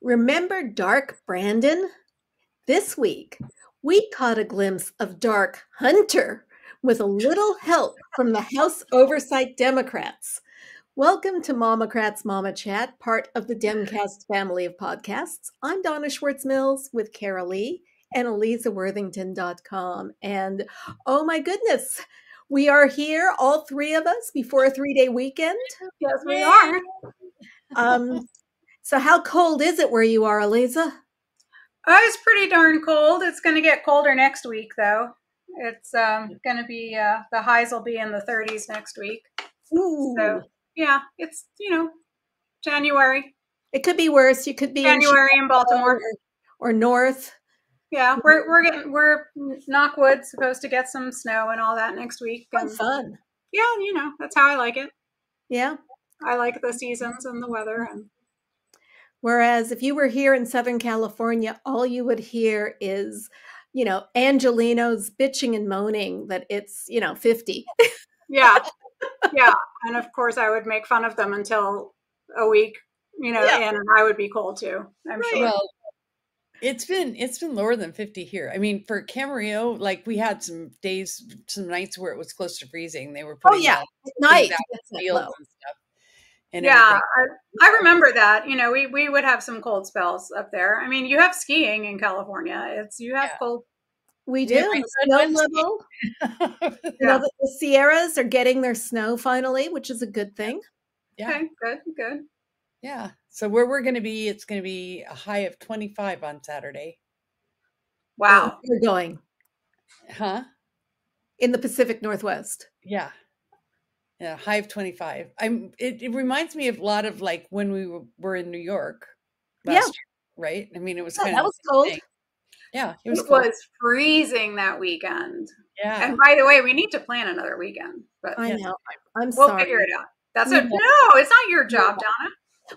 Remember Dark Brandon? This week, we caught a glimpse of Dark Hunter with a little help from the House Oversight Democrats. Welcome to MOMocrats MOMochat, part of the Demcast family of podcasts. I'm Donna Schwartz Mills with Karoli and AlizaWorthington.com. And oh my goodness, we are here, all three of us, before a 3-day weekend. Yes, we are. So how cold is it where you are, Aliza? It's pretty darn cold. It's going to get colder next week, though. It's going to be, the highs will be in the 30s next week. Ooh. So, yeah, it's, January. It could be worse. You could be January in Baltimore. Or north. Yeah, we're knock wood, supposed to get some snow and all that next week. And, fun. Yeah, that's how I like it. Yeah. I like the seasons and the weather. Whereas if you were here in Southern California, all you would hear is, Angelinos bitching and moaning that it's, 50. Yeah. Yeah. And of course I would make fun of them until a week, and I would be cold too, I'm sure. Well, it's been lower than 50 here. I mean, for Camarillo, like we had some nights where it was close to freezing. They were putting night fields and stuff. And yeah, I remember that. We would have some cold spells up there. I mean, you have skiing in California. You have cold. We do. Snow level. The Sierras are getting their snow finally, which is a good thing. Yeah. Okay, good. Yeah. So where we're going to be, it's going to be a high of 25 on Saturday. Wow. We're going. Huh? In the Pacific Northwest. Yeah. Yeah, high of 25. It reminds me of a lot of like when we were in New York last year, right? I mean, it was kind of cold. Thing. Yeah, it was freezing that weekend. Yeah. And by the way, we need to plan another weekend. But I know. We'll sorry. Figure it out. That's it. No, it's not your job, Donna.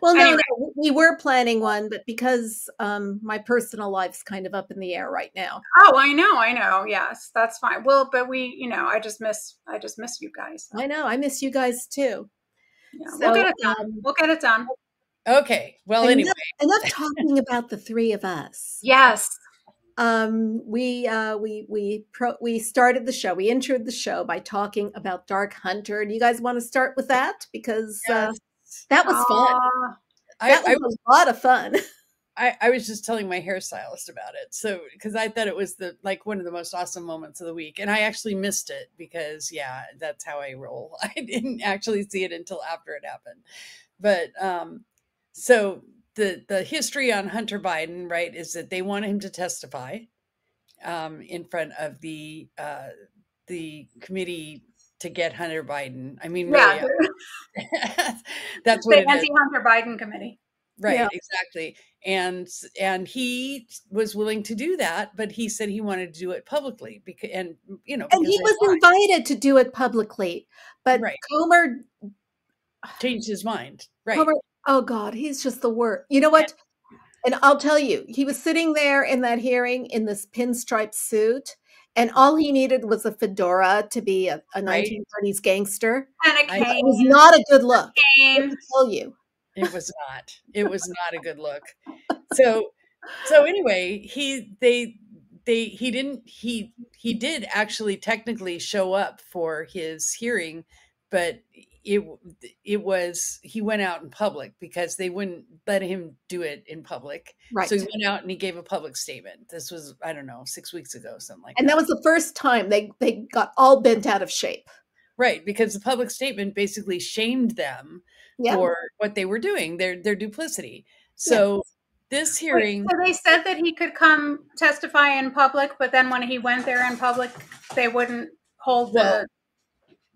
Well, anyway. No, we were planning one, but because my personal life's kind of up in the air right now. Oh, I know. Yes, that's fine. Well, but we, I just miss you guys. I know. I miss you guys too. Yeah, so, we'll get it done. We'll get it done. Okay. Well, anyway. Enough talking about the three of us. Yes. We started the show. We introed the show by talking about Dark Hunter. Do you guys want to start with that? Because that was fun. That was a lot of fun. I was just telling my hairstylist about it. So, because I thought it was one of the most awesome moments of the week. And I actually missed it because, that's how I roll. I didn't actually see it until after it happened. But so the history on Hunter Biden, right, is that they want him to testify in front of the committee to get Hunter Biden. I mean, really, that's what it is. The anti-Hunter Biden committee. Right, exactly. And he was willing to do that, but he said he wanted to do it publicly and he was invited to do it publicly, but Comer changed his mind. Right. Comer, oh God, he's just the worst. You know what? And I'll tell you, he was sitting there in that hearing in this pinstripe suit, and all he needed was a fedora to be a 1930s gangster. And a cane. It was not a good look. I have to tell you. It was not. It was not a good look. So anyway, he did actually technically show up for his hearing, but he went out in public because they wouldn't let him do it in public. Right. So he went out and he gave a public statement. This was, I don't know, 6 weeks ago, something like that. And that was the first time they got all bent out of shape. Right, because the public statement basically shamed them for what they were doing, their duplicity. So this hearing... So they said that he could come testify in public, but then when he went there in public, they wouldn't hold the...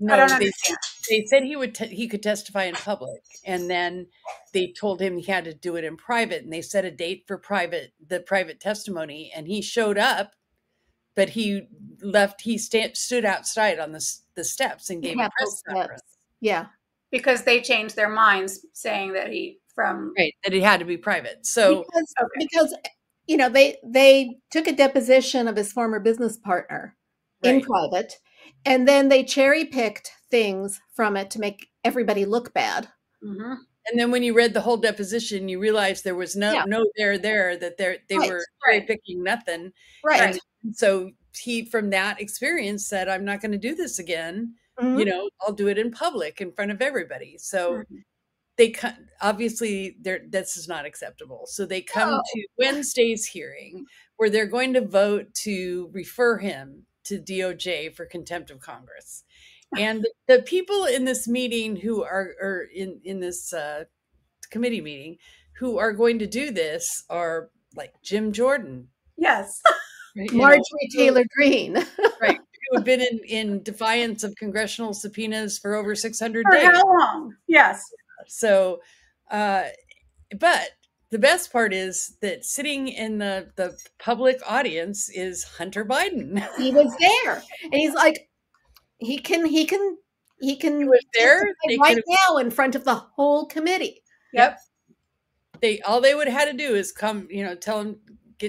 No, I don't understand. They said he could testify in public, and then they told him he had to do it in private, and they set a date for the private testimony, and he showed up, but he left. He stood outside on the steps and gave a press conference. Yeah, because they changed their minds, saying that that it had to be private. So because they took a deposition of his former business partner in private, and then they cherry picked things from it to make everybody look bad. Mm-hmm. And then when you read the whole deposition, you realized there was no there that they were picking nothing. Right. And so he, from that experience, said, "I'm not going to do this again. Mhm. You know, I'll do it in public in front of everybody." So they obviously this is not acceptable. So they come to Wednesday's hearing where they're going to vote to refer him to DOJ for contempt of Congress. And the people in this meeting who are in this committee meeting who are going to do this are like Jim Jordan. Yes. Marjorie Taylor Greene. Right. Who have been in defiance of congressional subpoenas for over 600 For days. how long? Yes. So, but the best part is that sitting in the public audience is Hunter Biden. He was there. And he's like, he can was there right now in front of the whole committee. Yep. All they would have had to do is come, tell him,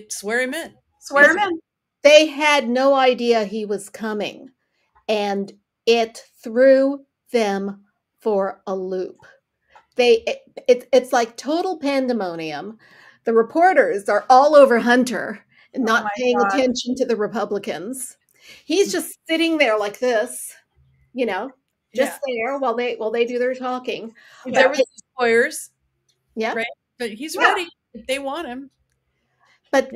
swear him in. Swear him in. They had no idea he was coming, and it threw them for a loop. It's like total pandemonium. The reporters are all over Hunter and not paying attention to the Republicans. He's just sitting there like this, there while they do their talking. There was lawyers. Yeah. Right. But he's ready if they want him. But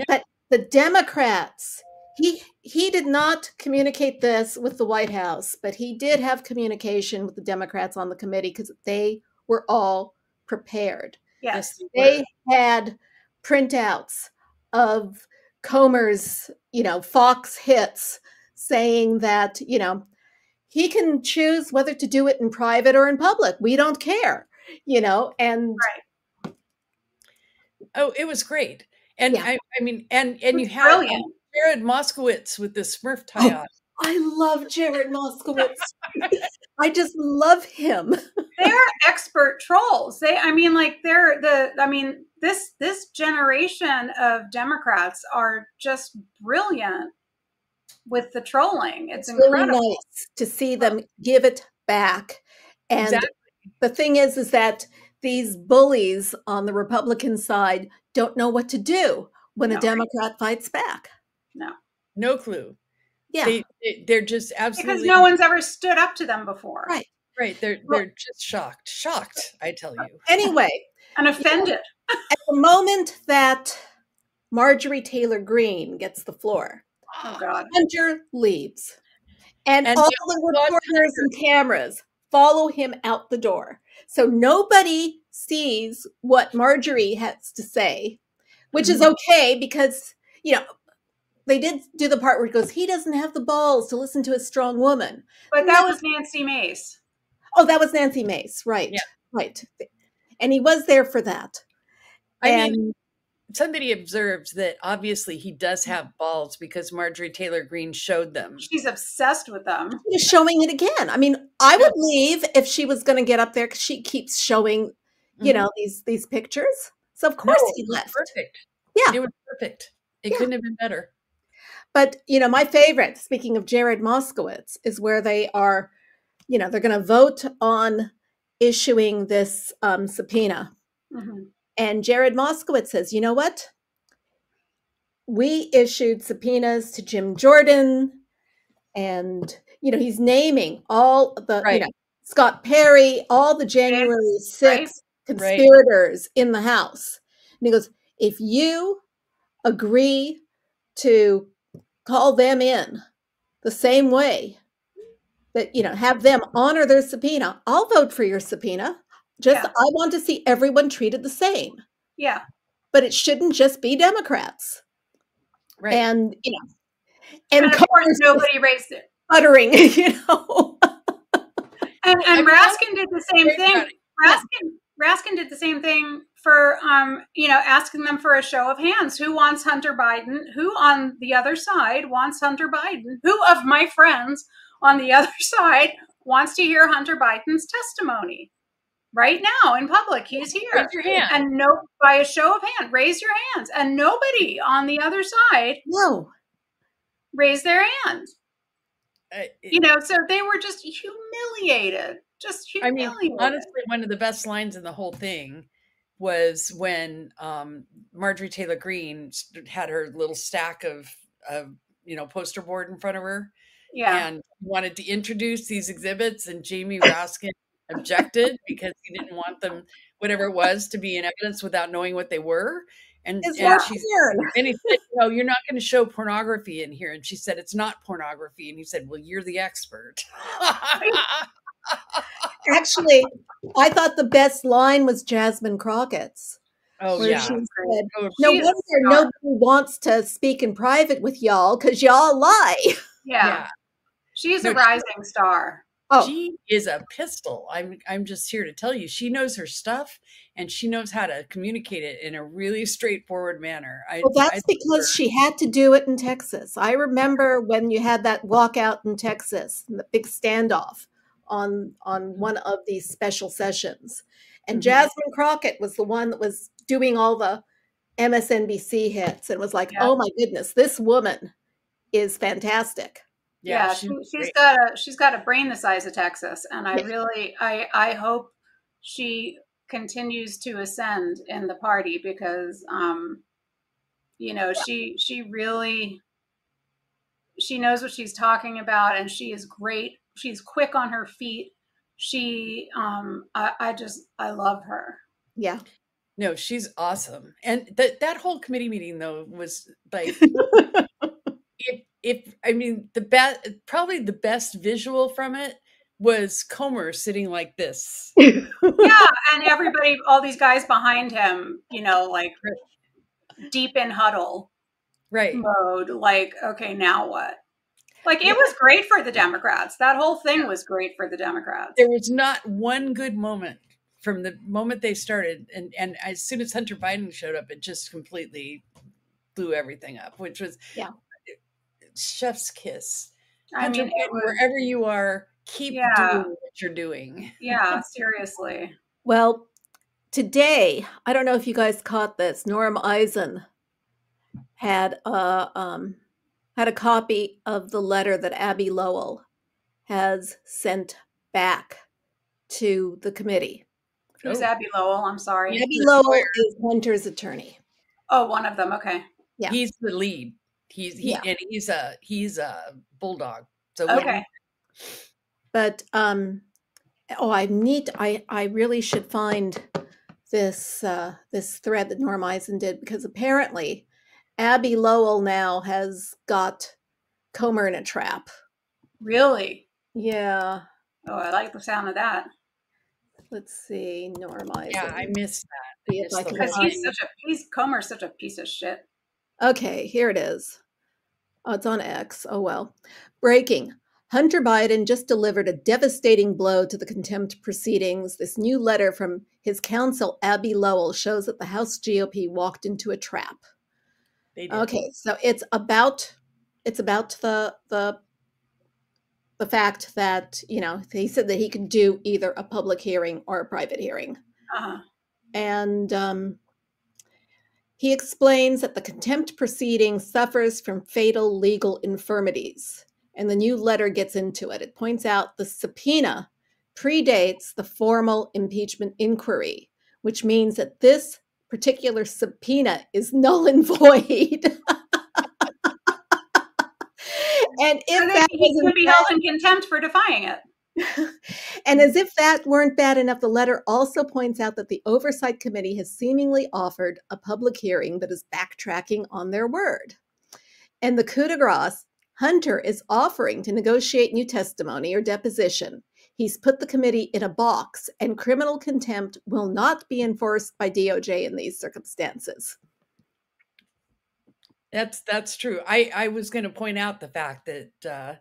the Democrats, he did not communicate this with the White House, but he did have communication with the Democrats on the committee because they were all prepared. Yes. They had printouts of Comer's, Fox hits saying that, he can choose whether to do it in private or in public. We don't care, and it was great. And I mean, and you have brilliant. Jared Moskowitz with the Smurf tie on. I love Jared Moskowitz. I just love him. They're expert trolls. This generation of Democrats are just brilliant with the trolling. It's incredible. Really nice to see them give it back. And the thing is that these bullies on the Republican side don't know what to do when a Democrat fights back. No clue. Yeah. They're just absolutely, because no one's ever stood up to them before. Right. They're just shocked, I tell you. Anyway. And offended. At the moment that Marjorie Taylor Greene gets the floor, Hunter leaves. And all the reporters and cameras follow him out the door. So nobody sees what Marjorie has to say, which is okay because, they did do the part where it goes, he doesn't have the balls to listen to a strong woman. But that was Nancy Mace. Oh, that was Nancy Mace. Right. Yeah. Right. And he was there for that. I mean, somebody observed that obviously he does have balls because Marjorie Taylor Greene showed them. She's obsessed with them. She's showing it again. I mean, I would leave if she was going to get up there because she keeps showing, these pictures. So of course he left. Perfect. Yeah. It was perfect. It couldn't have been better. But, my favorite, speaking of Jared Moskowitz, is where they are, they're going to vote on issuing this subpoena. Mm-hmm. And Jared Moskowitz says, you know what? We issued subpoenas to Jim Jordan. And, he's naming all the, Scott Perry, all the January 6th conspirators in the House. And he goes, if you agree to call them in the same way that, have them honor their subpoena, I'll vote for your subpoena. I want to see everyone treated the same. Yeah. But it shouldn't just be Democrats. Right. And, and of course nobody raised it. Uttering, And Raskin did the same thing. Raskin did the same thing for, asking them for a show of hands. Who wants Hunter Biden? Who on the other side wants Hunter Biden? Who of my friends on the other side wants to hear Hunter Biden's testimony? Right now in public, he's here. Raise your hand. And by a show of hands, raise your hands. And nobody on the other side raised their hands. So they were just humiliated, Just I mean, humiliated. honestly, one of the best lines in the whole thing was when Marjorie Taylor Greene had her little stack of poster board in front of her, Yeah. and wanted to introduce these exhibits, and Jamie Raskin objected because he didn't want them, whatever it was, to be in evidence without knowing what they were. And It's and our she's turn. and he said, "No, you're not going to show pornography in here." And she said, "It's not pornography." And he said, "Well, you're the expert." Actually, I thought the best line was Jasmine Crockett's. Oh where yeah. she said, Oh, no She is wonder smart. nobody wants to speak in private with y'all because y'all lie. Yeah. She's No, a rising star. Oh, she is a pistol. I'm just here to tell you, she knows her stuff, and she knows how to communicate it in a really straightforward manner. well, that's because she had to do it in Texas. I remember when you had that walkout in Texas, the big standoff on one of these special sessions. And Jasmine Crockett was the one that was doing all the MSNBC hits and was like, Yeah. oh my goodness, this woman is fantastic. Yeah, she's got a brain the size of Texas, and I really I hope she continues to ascend in the party because she really knows what she's talking about, and she is great. She's quick on her feet. She I love her. Yeah. No, she's awesome. And that whole committee meeting though was like if I mean probably the best visual from it was Comer sitting like this. Yeah, and everybody, all these guys behind him, like deep in huddle mode, like, okay, now what? Like, it was great for the Democrats. That whole thing was great for the Democrats. There was not one good moment from the moment they started, and as soon as Hunter Biden showed up, it just completely blew everything up, which was chef's kiss. I mean, wherever you are, keep doing what you're doing. Yeah, seriously. Well, today, I don't know if you guys caught this. Norm Eisen had a copy of the letter that Abby Lowell has sent back to the committee. Who's Abby Lowell? I'm sorry. Abby Lowell is Hunter's attorney. Oh, one of them. Okay. Yeah. He's the lead. And he's a bulldog. So okay. But I really should find this this thread that Norm Eisen did, because apparently Abby Lowell now has got Comer in a trap. Really? Yeah. Oh, I like the sound of that. Let's see, Norm Eisen. Yeah, I missed that. Because Comer's such a piece of shit. Okay, here it is. Oh, it's on X. Oh, well. Breaking. Hunter Biden just delivered a devastating blow to the contempt proceedings. This new letter from his counsel, Abby Lowell, shows that the House GOP walked into a trap. They did. Okay, so it's about the fact that, he said that he could do either a public hearing or a private hearing. And he explains that the contempt proceeding suffers from fatal legal infirmities. And the new letter gets into it. It points out the subpoena predates the formal impeachment inquiry, which means that this particular subpoena is null and void. And if that he could be held in contempt for defying it. And as if that weren't bad enough, the letter also points out that the Oversight Committee has seemingly offered a public hearing that is backtracking on their word. And the coup de grace, Hunter is offering to negotiate new testimony or deposition. He's put the committee in a box, and criminal contempt will not be enforced by DOJ in these circumstances. That's true. I was going to point out the fact that,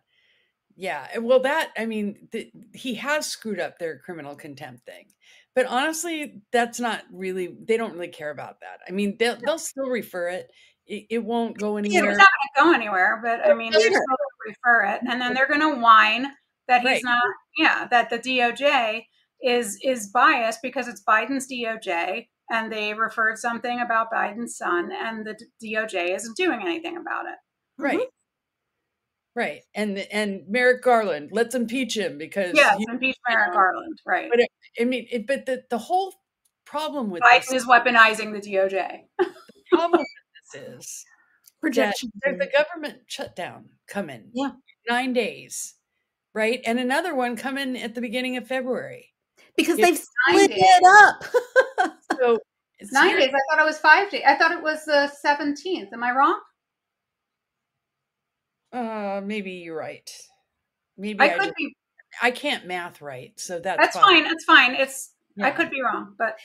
he has screwed up their criminal contempt thing. But honestly, that's not really, they don't really care about that. I mean, they'll still refer it. It won't go anywhere. It's not going to go anywhere, but I mean, they're still going to refer it. And then they're going to whine that he's not, that the DOJ is biased because it's Biden's DOJ. And they referred something about Biden's son, and the DOJ isn't doing anything about it. Right. Right. And Merrick Garland, let's impeach him because impeach Merrick Garland. Right. But I mean, but the whole problem with Biden this is weaponizing the DOJ. problem with this is Projection. there's a government shutdown coming. Yeah. 9 days, right? And another one coming at the beginning of February. Because they've split it up. So it's 9 days. I thought it was 5 days. I thought it was the 17th. Am I wrong? Maybe you're right. Maybe I could be. I can't math right, so that's fine. That's fine. I could be wrong, but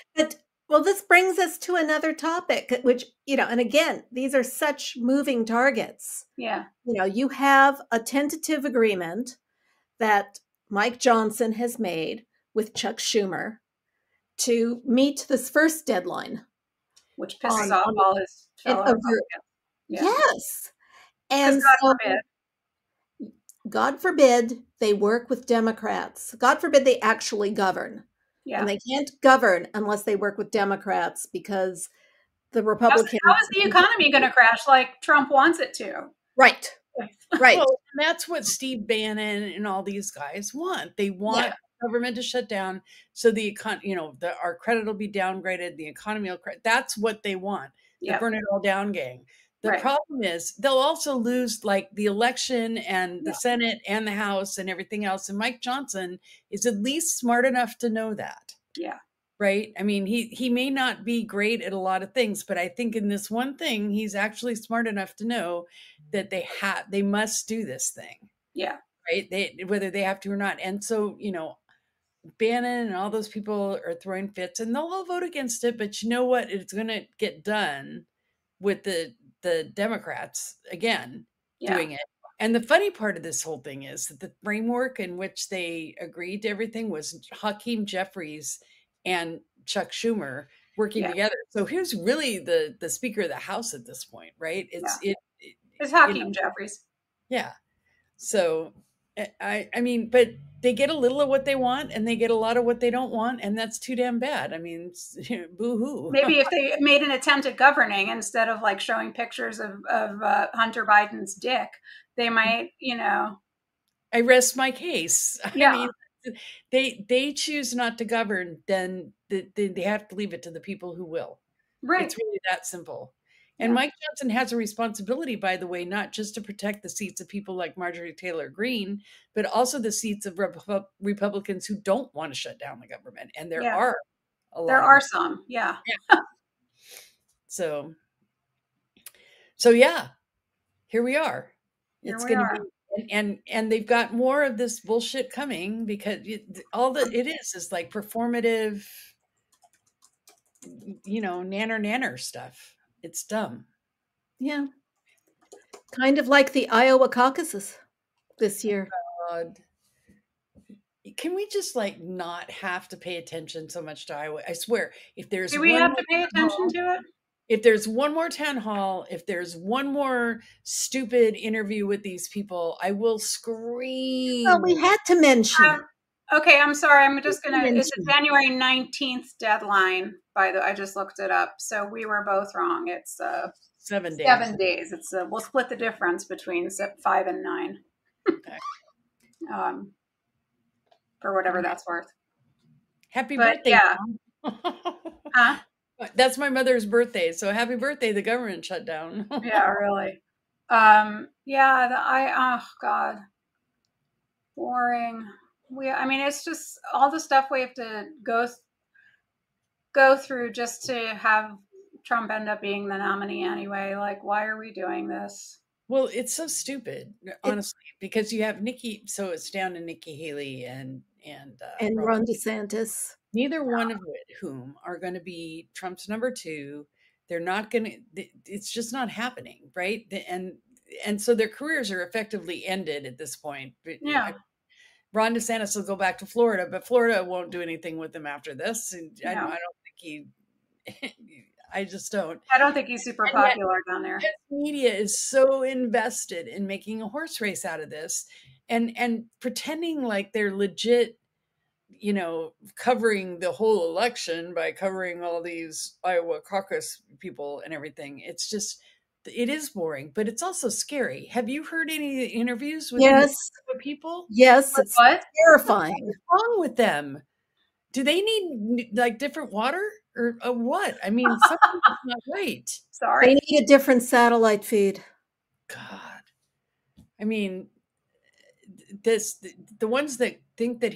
well, this brings us to another topic, which, and again, these are such moving targets. Yeah. You have a tentative agreement that Mike Johnson has made with Chuck Schumer to meet this first deadline. Which pisses off all his fellow Republicans. Yes. And God forbid they work with Democrats. God forbid they actually govern. Yeah. And they can't govern unless they work with Democrats because the Republicans... How is the economy going to crash like Trump wants it to? Right. Right. Well, that's what Steve Bannon and all these guys want. They want government to shut down so the our credit will be downgraded, the economy will crash. That's what they want. The burn it all down gang. The problem is they'll also lose like the election and the Senate and the House and everything else. And Mike Johnson is at least smart enough to know that. Yeah. Right. I mean, he may not be great at a lot of things, but I think in this one thing, he's actually smart enough to know that they must do this thing. Yeah. Right. Whether they have to or not. And so, Bannon and all those people are throwing fits and they'll all vote against it. But you know what? It's going to get done with the Democrats again doing it. And the funny part of this whole thing is that the framework in which they agreed to everything was Hakeem Jeffries and Chuck Schumer working together. So here's really the Speaker of the House at this point, right? It's Hakeem Jeffries. Yeah. So I mean, but they get a little of what they want and they get a lot of what they don't want. And that's too damn bad. I mean, boo-hoo. Maybe if they made an attempt at governing instead of like showing pictures of Hunter Biden's dick, they might, I rest my case. Yeah. I mean, they choose not to govern, then they have to leave it to the people who will. Right. It's really that simple. And Mike Johnson has a responsibility, by the way, not just to protect the seats of people like Marjorie Taylor Greene, but also the seats of Republicans who don't want to shut down the government. And there are a lot. There are some, yeah. So yeah, here we are. It's going to be, and they've got more of this bullshit coming because all that it is like performative, nanner stuff. It's dumb. Yeah. Kind of like the Iowa caucuses this year. God. Can we just not have to pay attention so much to Iowa? I swear, if there's do we have to pay attention to it? If there's one more town hall, if there's one more stupid interview with these people, I will scream. Well, we had to mention. Okay, I'm sorry. I'm just going to, it's a January 19th deadline, by the way. I just looked it up. So we were both wrong. It's 7 days. 7 days. It's we'll split the difference between 5 and 9. Okay. For whatever that's worth. Happy birthday. Yeah. Huh? That's my mother's birthday. So happy birthday. The government shut down. Yeah, really. Oh God. Boring. It's just all the stuff we have to go through just to have Trump end up being the nominee anyway. Like, why are we doing this? Well, it's so stupid, honestly, because you have Nikki. So it's down to Nikki Haley and Ron DeSantis. Neither one of whom are going to be Trump's number 2. They're not going to. It's just not happening, right? And so their careers are effectively ended at this point. Yeah. Ron DeSantis will go back to Florida, but Florida won't do anything with him after this. And I don't think I just don't. I don't think he's super popular down there. Media is so invested in making a horse race out of this and pretending like they're legit, covering the whole election by covering all these Iowa caucus people and everything. It's just, it is boring, but it's also scary. Have you heard any interviews with Yes. people? Yes, it's What? terrifying. What's wrong with them? Do they need like different water or what? I mean, something's not right. They Sorry. need a different satellite feed. God. I mean, the ones that think that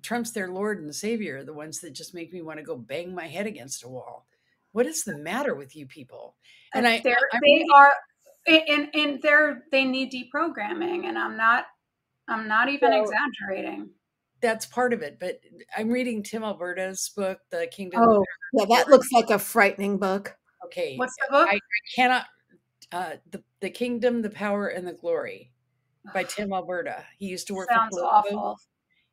Trump's their Lord and Savior are the ones that just make me want to go bang my head against a wall. What is the matter with you people? And they need deprogramming, and I'm not even exaggerating. That's part of it, but I'm reading Tim Alberta's book, The Kingdom. Oh, yeah, that looks like a frightening book. Okay. What's the book? I cannot, The Kingdom, the Power, and the Glory by Tim Alberta. He used to work for Politico. Awful.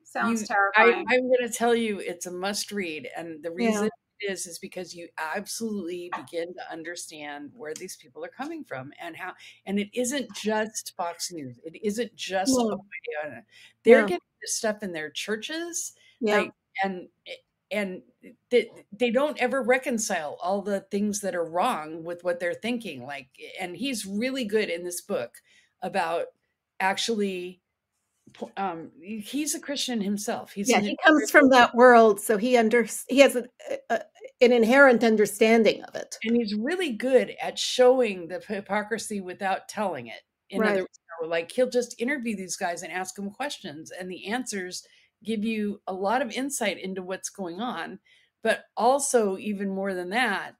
Sounds terrifying. I'm going to tell you, it's a must read. And the reason it is because you absolutely begin to understand where these people are coming from and how, and it isn't just Fox News. It isn't just, they're getting this stuff in their churches. Like, and they don't ever reconcile all the things that are wrong with what they're thinking. Like, and he's really good in this book about actually, he's a Christian himself. He comes from that world, so he has an inherent understanding of it, and he's really good at showing the hypocrisy without telling it. In other words, like, he'll just interview these guys and ask them questions, and the answers give you a lot of insight into what's going on, but also, even more than that,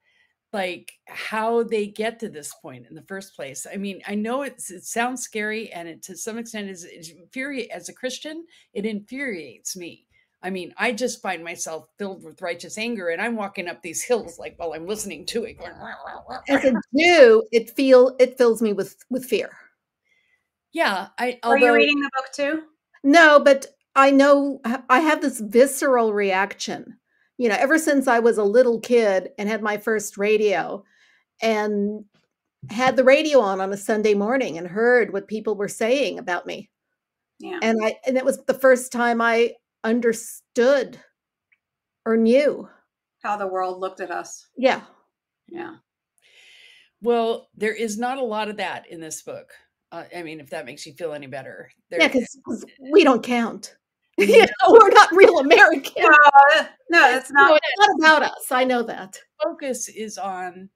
like how they get to this point in the first place. I mean, I know it sounds scary, and it to some extent is infuriating. As a Christian, it infuriates me. I mean, I just find myself filled with righteous anger, and I'm walking up these hills like while I'm listening to it. Going, as a Jew, it fills me with fear. Yeah, are you reading the book too? No, but I know I have this visceral reaction. You know, ever since I was a little kid and had my first radio and had the radio on a Sunday morning and heard what people were saying about me. Yeah. And it was the first time I understood or knew how the world looked at us. Yeah. Yeah. Well, there is not a lot of that in this book. I mean, if that makes you feel any better. Because we don't count. You know, we're not real Americans. No, it's not. No, it's not about us. I know that. Focus is on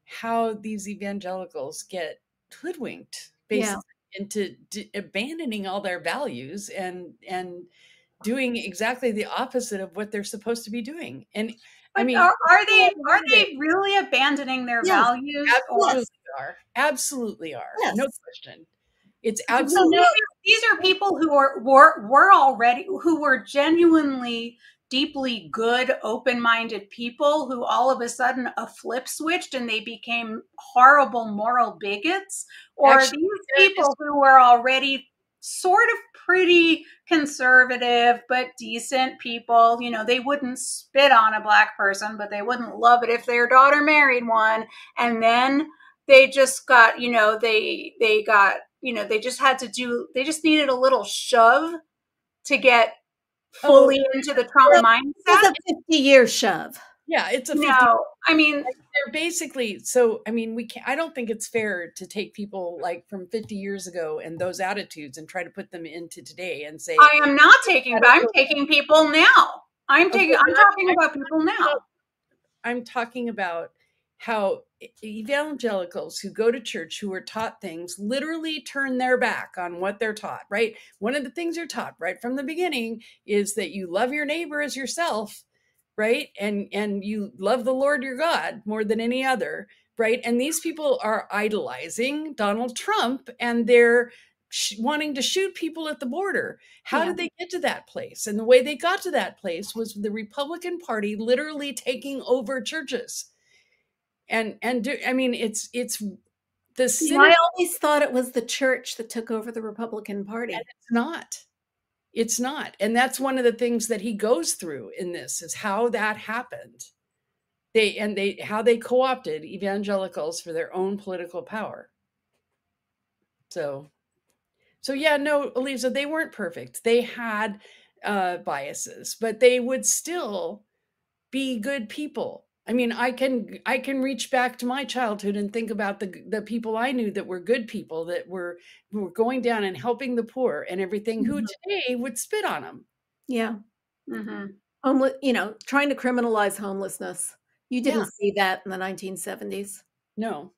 how these evangelicals get hoodwinked, basically, into abandoning all their values and doing exactly the opposite of what they're supposed to be doing. And but I mean, are they really abandoning their values? Absolutely are. Yes. No question. It's absolutely. These are people who were genuinely deeply good, open-minded people who all of a sudden a flip switched and they became horrible moral bigots, or these people who were already sort of pretty conservative but decent people. You know, they wouldn't spit on a black person, but they wouldn't love it if their daughter married one. And then they just got, you know, they just needed a little shove to get fully into the Trump mindset. It's a 50-year shove. Yeah, it's a 50. No, I mean, they're basically, so, I mean, I don't think it's fair to take people like from 50 years ago and those attitudes and try to put them into today and say, I am not taking, but I'm taking people now. I'm talking about people now. I'm talking about how evangelicals who go to church, who are taught things, literally turn their back on what they're taught, right? One of the things you're taught right from the beginning is that you love your neighbor as yourself, right? And you love the Lord your God more than any other, right? And these people are idolizing Donald Trump, and they're wanting to shoot people at the border. How did they get to that place? And the way they got to that place was the Republican Party literally taking over churches. I mean, it's the sin. I always thought it was the church that took over the Republican Party. And it's not. It's not. And that's one of the things that he goes through in this, is how that happened. How they co-opted evangelicals for their own political power. So yeah, no, Aliza, they weren't perfect. They had biases, but they would still be good people. I mean, I can reach back to my childhood and think about the people I knew that were good people, that were who were going down and helping the poor and everything, who today would spit on them. Yeah. Mm-hmm. Trying to criminalize homelessness. You didn't see that in the 1970s. No.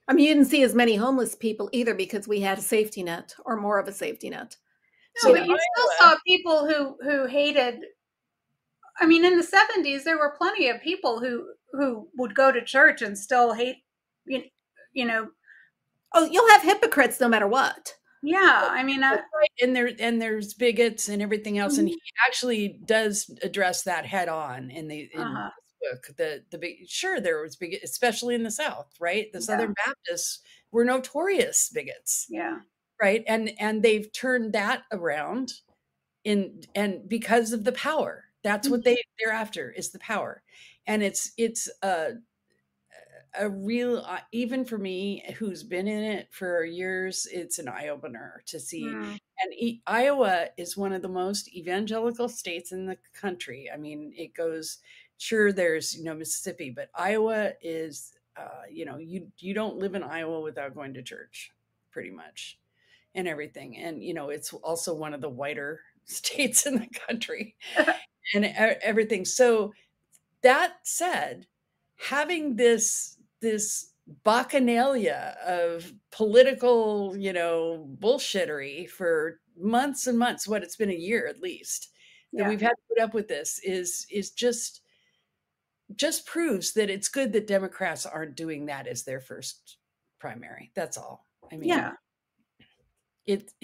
I mean, you didn't see as many homeless people either because we had a safety net, or more of a safety net. No, but you still saw people who hated. I mean, in the 70s, there were plenty of people who would go to church and still hate, you know. Oh, you'll have hypocrites no matter what. Yeah, I mean, and there's bigots and everything else, and he actually does address that head on in this book. Sure, there was bigot, especially in the South, right? The Southern Baptists were notorious bigots. Yeah. Right, and they've turned that around and because of the power. That's what they're after, is the power. And it's a real, even for me, who's been in it for years, it's an eye-opener to see. And Iowa is one of the most evangelical states in the country. I mean, it goes, sure, there's, Mississippi, but Iowa is, you don't live in Iowa without going to church, pretty much, and everything. And, it's also one of the whiter states in the country and everything. So that said, having this bacchanalia of political, bullshittery for months and months, what, it's been a year at least, that we've had to put up with this, is just proves that it's good that Democrats aren't doing that as their first primary. That's all. I mean, it's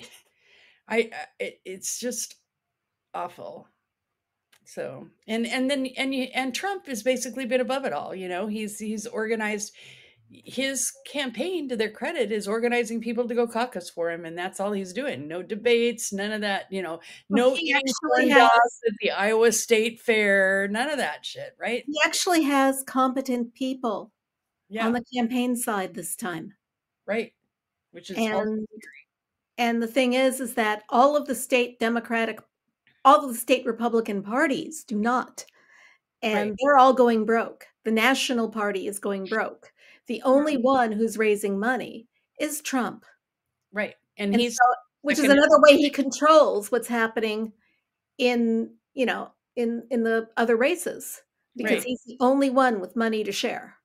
just awful. So, and Trump has basically been above it all. He's organized his campaign, to their credit, is organizing people to go caucus for him, and that's all he's doing. No debates, none of that. No eating corn dogs at the Iowa State Fair, none of that shit. Right? He actually has competent people on the campaign side this time. Right. Which is and the thing is that all of the state Republican parties do not. And they're all going broke. The National Party is going broke. The only one who's raising money is Trump. Right. And which is another way he controls what's happening in the other races, because he's the only one with money to share.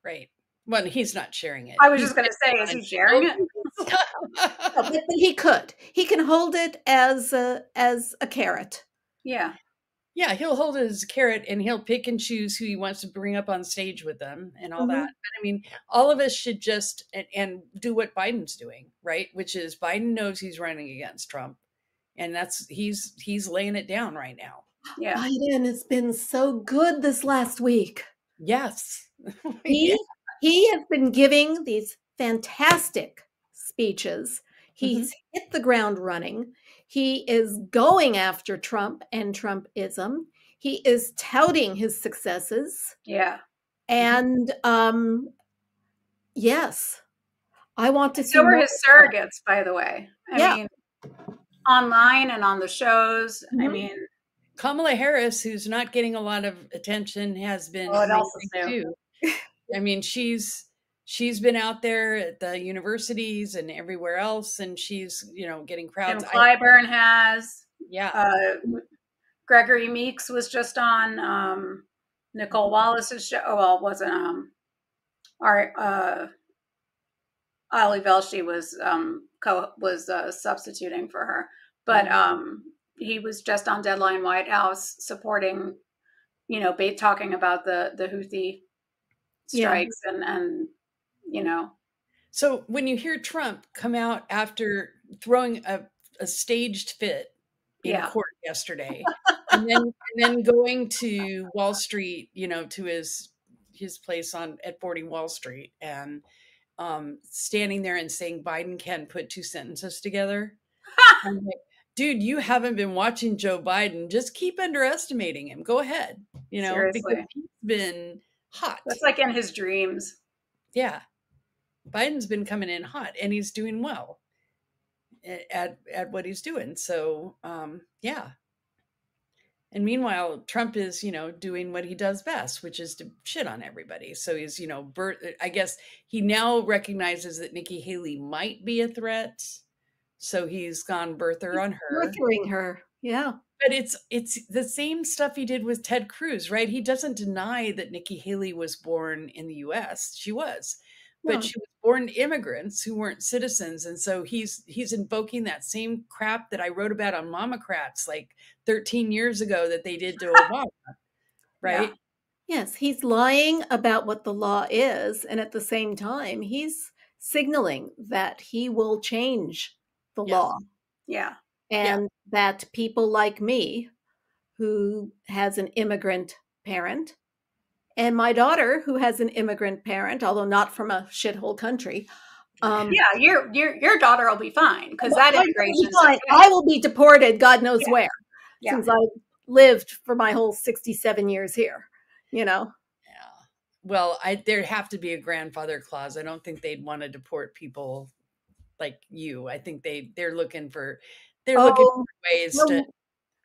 Right. Well, he's not sharing it. I was just going to say, is he sharing it? But he could. He can hold it as a carrot. Yeah. Yeah, he'll hold it as a carrot, and he'll pick and choose who he wants to bring up on stage with them and all that. But I mean, all of us should just and do what Biden's doing, right? Which is, Biden knows he's running against Trump, and he's laying it down right now. Yeah. Biden has been so good this last week. Yes. He has been giving these fantastic speeches. He's hit the ground running. He is going after Trump and Trumpism. He is touting his successes. Yeah. And yes, I want to see. So were his surrogates, by the way. I mean, online and on the shows. I mean, Kamala Harris, who's not getting a lot of attention, has been too. I mean, she's been out there at the universities and everywhere else, and she's, getting crowds. Jim Clyburn has. Yeah. Gregory Meeks was just on Nicole Wallace's show. Oh, well, it wasn't. Ali Velshi was substituting for her, but he was just on Deadline White House supporting, talking about the Houthi strikes and. So when you hear Trump come out after throwing a staged fit in court yesterday, and then going to Wall Street, to his place at 40 Wall Street, and standing there and saying Biden can't put two sentences together. I'm like, dude, you haven't been watching Joe Biden. Just keep underestimating him. Go ahead, Seriously. because he's been hot. That's like in his dreams. Yeah. Biden's been coming in hot, and he's doing well at what he's doing. So, yeah. And meanwhile, Trump is, doing what he does best, which is to shit on everybody. So he's, I guess he now recognizes that Nikki Haley might be a threat. So he's gone birther on her. Birthering her. Yeah. But it's the same stuff he did with Ted Cruz, right? He doesn't deny that Nikki Haley was born in the US. She was. But No. she was born to immigrants who weren't citizens. And so he's invoking that same crap that I wrote about on MOMocrats like 13 years ago that they did to Obama, right? Yeah. Yes, he's lying about what the law is. And at the same time, he's signaling that he will change the law. Yeah. And that people like me, who has an immigrant parent, and my daughter, who has an immigrant parent, although not from a shithole country. Your daughter will be fine because that immigration is fine. I will be deported, God knows where, Yeah. since I lived for my whole 67 years here. Yeah. Well, there'd have to be a grandfather clause. I don't think they'd want to deport people like you. I think they're looking for ways to.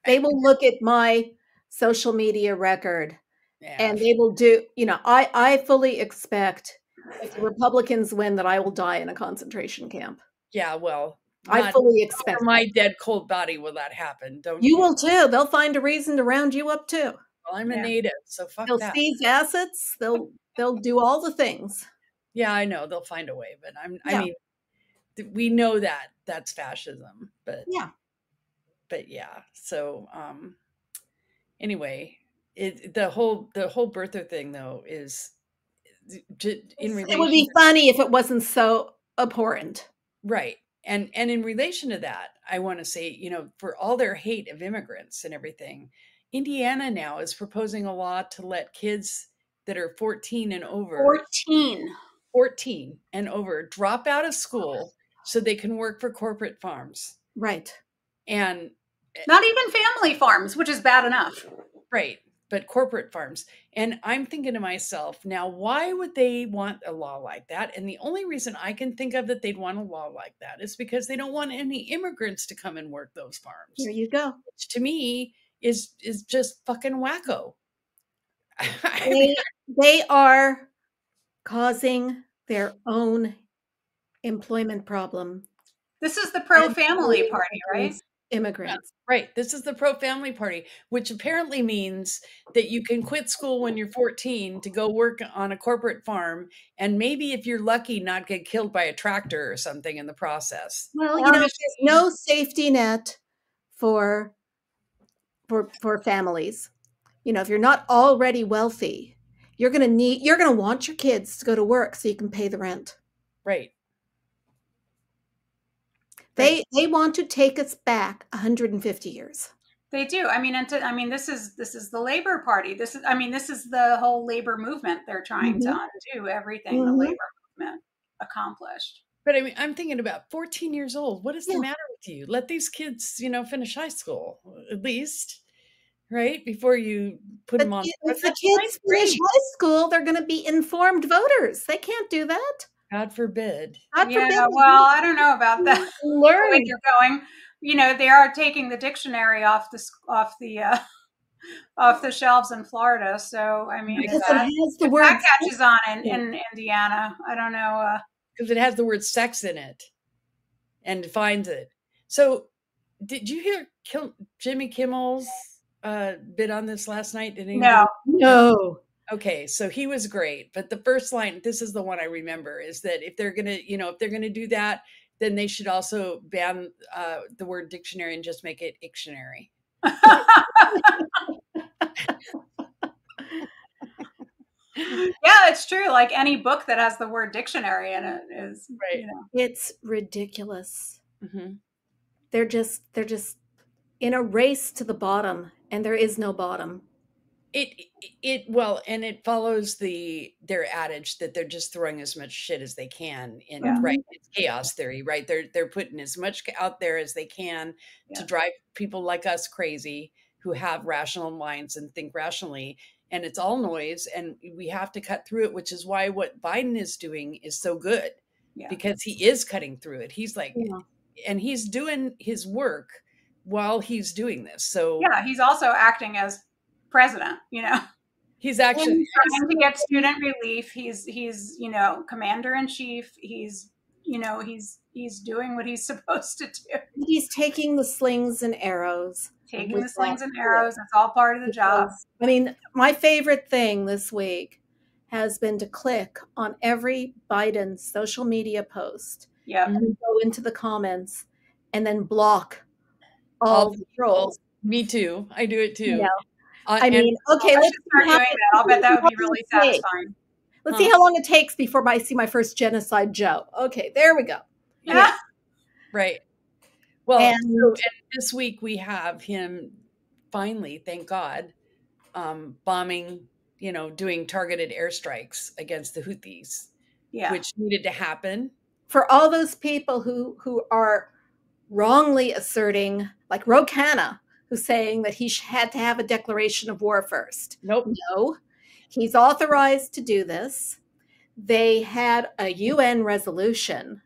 They will look at my social media record. And they will do, I fully expect if the Republicans win that I will die in a concentration camp. Yeah, well, I fully expect my dead cold body will that happen, don't you? You will too. They'll find a reason to round you up too. Well, I'm a native, so fuck They'll that. seize assets. They'll do all the things. Yeah, I know they'll find a way, but I mean, we know that that's fascism, but yeah. So anyway. The whole birther thing though is in relation. It would be funny if it wasn't so abhorrent, right? And in relation to that, I want to say, for all their hate of immigrants and everything, Indiana now is proposing a law to let kids that are 14 and over, 14 and over, drop out of school so they can work for corporate farms, right? And not even family farms, which is bad enough, right? But corporate farms. And I'm thinking to myself, now, why would they want a law like that? And the only reason I can think of that they'd want a law like that is because they don't want any immigrants to come and work those farms. There you go. Which to me is just fucking wacko. They are causing their own employment problem. This is the pro-family party, right? Immigrants. Right. This is the pro-family party, which apparently means that you can quit school when you're 14 to go work on a corporate farm. And maybe if you're lucky, not get killed by a tractor or something in the process. Well, there's no safety net for families. If you're not already wealthy, you're going to want your kids to go to work so you can pay the rent. Right. They want to take us back 150 years. They do. I mean, this is the Labor Party. This is the whole labor movement. They're trying to undo everything the labor movement accomplished. But I mean, I'm thinking about 14 years old. What is the matter with you? Let these kids, finish high school at least, right? Before you put them on. If the kids finish high school, they're going to be informed voters. They can't do that. God forbid. God forbid. Well, I don't know about that. Learn. When you're going, they are taking the dictionary off the shelves in Florida. So I mean, if that catches on in Indiana, I don't know. Because it has the word sex in it and defines it. So, did you hear Jimmy Kimmel's bit on this last night? No. Okay, so he was great, but the first line, this is the one I remember, is that if they're gonna do that, then they should also ban the word dictionary and just make it Ictionary. Yeah, it's true. Like any book that has the word dictionary in it is right. It's ridiculous. Mm-hmm. They're just in a race to the bottom, and there is no bottom. It follows their adage that they're just throwing as much shit as they can in, right? It's chaos theory, right? They're putting as much out there as they can to drive people like us crazy who have rational minds and think rationally. And it's all noise, and we have to cut through it, which is why what Biden is doing is so good, because he is cutting through it. He's like, and he's doing his work while he's doing this. So yeah, he's also acting as president, he's actually trying to get student relief. He's commander in chief. He's doing what he's supposed to do. He's taking the slings and arrows. Taking the slings and arrows. That's all part of the job. I mean, my favorite thing this week has been to click on every Biden social media post. Yeah. And go into the comments and then block all the trolls. Me too. I do it too. You know? I mean, okay, let's start doing that. I'll bet that would be really satisfying. Let's see how long it takes before I see my first genocide Joe. Okay, there we go. Yeah. Right. Well, and this week we have him finally, thank God, bombing, doing targeted airstrikes against the Houthis, which needed to happen. For all those people who are wrongly asserting, like Ro Khanna, who's saying that he had to have a declaration of war first. Nope. No, he's authorized to do this. They had a UN resolution.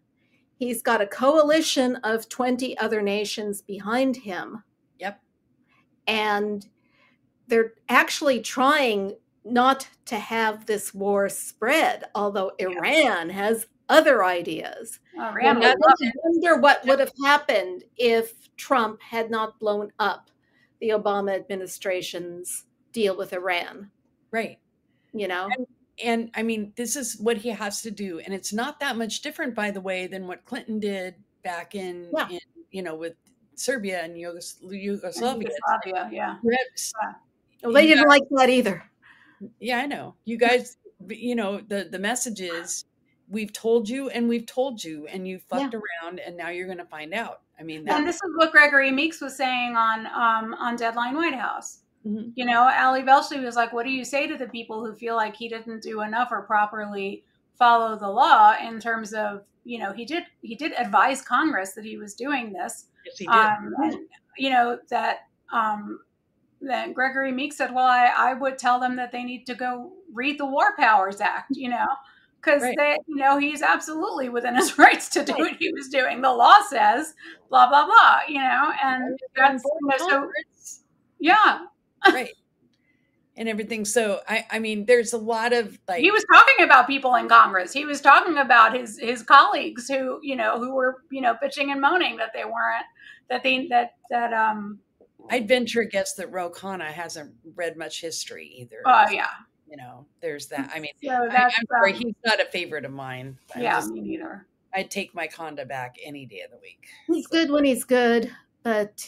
He's got a coalition of 20 other nations behind him. Yep. And they're actually trying not to have this war spread, although Iran has other ideas. Iran I wonder what would have happened if Trump had not blown up the Obama administration's deal with Iran. Right. And I mean, this is what he has to do. And it's not that much different, by the way, than what Clinton did back in with Serbia and Yugoslavia. Yeah. Well, they didn't like that either. Yeah, I know. You guys, the message is, we've told you and we've told you, and you fucked around, and now you're going to find out. I mean, and this is what Gregory Meeks was saying on Deadline White House. Mm-hmm. Ali Velshi was like, what do you say to the people who feel like he didn't do enough or properly follow the law in terms of, he did advise Congress that he was doing this. Yes, he did. And, that Gregory Meeks said, well, I would tell them that they need to go read the War Powers Act, because he's absolutely within his rights to do what he was doing. The law says blah, blah, blah, and that's, right. And everything. So, I mean, there's a lot of he was talking about people in Congress. He was talking about his colleagues who were, bitching and moaning that they weren't, I'd venture a guess that Ro Khanna hasn't read much history either. Oh, yeah. There's that. I mean, so I'm sorry, he's not a favorite of mine. Me neither. I'd take my Conda back any day of the week. He's good when he's good, but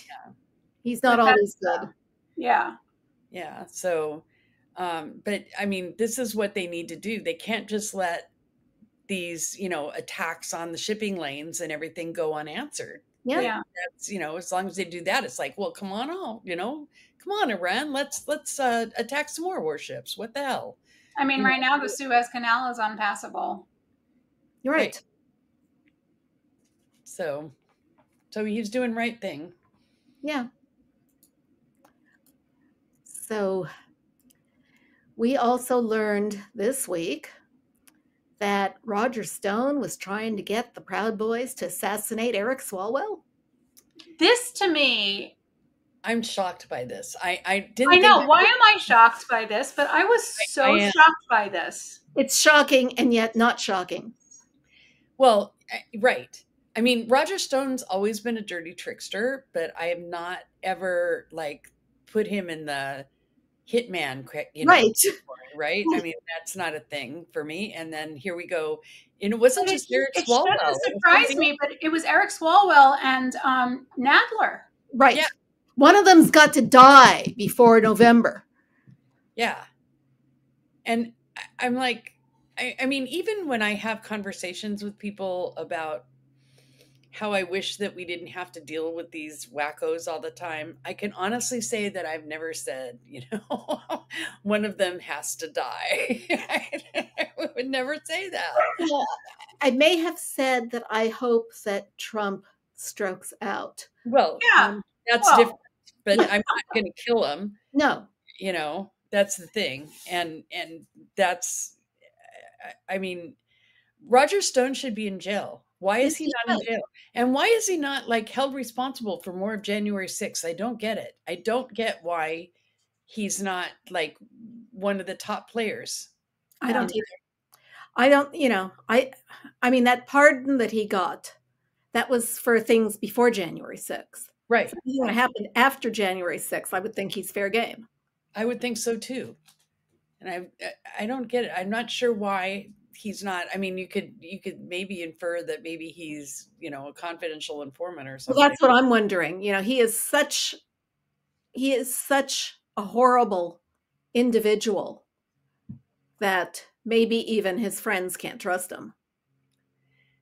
he's not always good. Yeah. Yeah. So, but I mean, this is what they need to do. They can't just let these, attacks on the shipping lanes and everything go unanswered. Yeah. That's, as long as they do that, it's like, well, come on, come on, Iran, let's attack some more warships. What the hell? I mean, right now the Suez Canal is unpassable. You're right. So he's doing right thing. Yeah. So we also learned this week that Roger Stone was trying to get the Proud Boys to assassinate Eric Swalwell. This, to me, I'm shocked by this. I know. Why am I shocked by this? But I was so shocked by this. It's shocking and yet not shocking. Well, right. I mean, Roger Stone's always been a dirty trickster, but I have not ever put him in the hitman, right? Right. I mean, that's not a thing for me. And then here we go. And it wasn't just Eric Swalwell. It shouldn't surprise me, but it was Eric Swalwell and Nadler. Right. Yeah. One of them's got to die before November. Yeah. And I'm like, I mean, even when I have conversations with people about how I wish that we didn't have to deal with these wackos all the time, I can honestly say that I've never said, one of them has to die. I would never say that. Well, I may have said that I hope that Trump strokes out. Well, that's different, but I'm not going to kill him. No. That's the thing. And that's, I mean, Roger Stone should be in jail. Why is he not in does. jail? And why is he not like held responsible for more of January 6th? I don't get it. I don't get why he's not like one of the top players. I don't either. I don't, I mean, that pardon that he got, that was for things before January 6th. Right. If anything that happened after January 6th, I would think he's fair game. I would think so too. And I don't get it. I'm not sure why he's not. I mean, you could maybe infer that maybe he's, a confidential informant or something. Well, that's what I'm wondering. He is such a horrible individual that maybe even his friends can't trust him.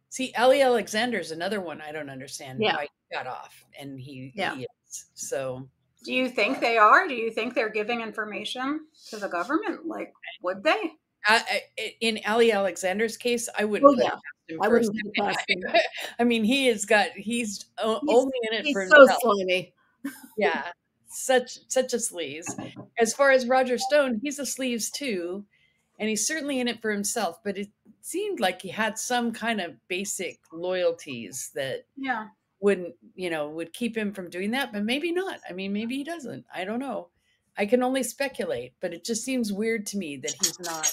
See, Ali Alexander's another one I don't understand Yeah. why he got off, and he is. So do you think they are? Do you think they're giving information to the government? Like, would they? In Ali Alexander's case, I wouldn't put it past him. I wouldn't put it past him. I mean, he's only in it for he's himself. so slimy. Yeah, such a sleaze. As far as Roger Stone, he's a sleaze too, and he's certainly in it for himself. But it seemed like he had some kind of basic loyalties that would keep him from doing that, but maybe not. I mean, maybe he doesn't. I don't know. I can only speculate, but it just seems weird to me that he's not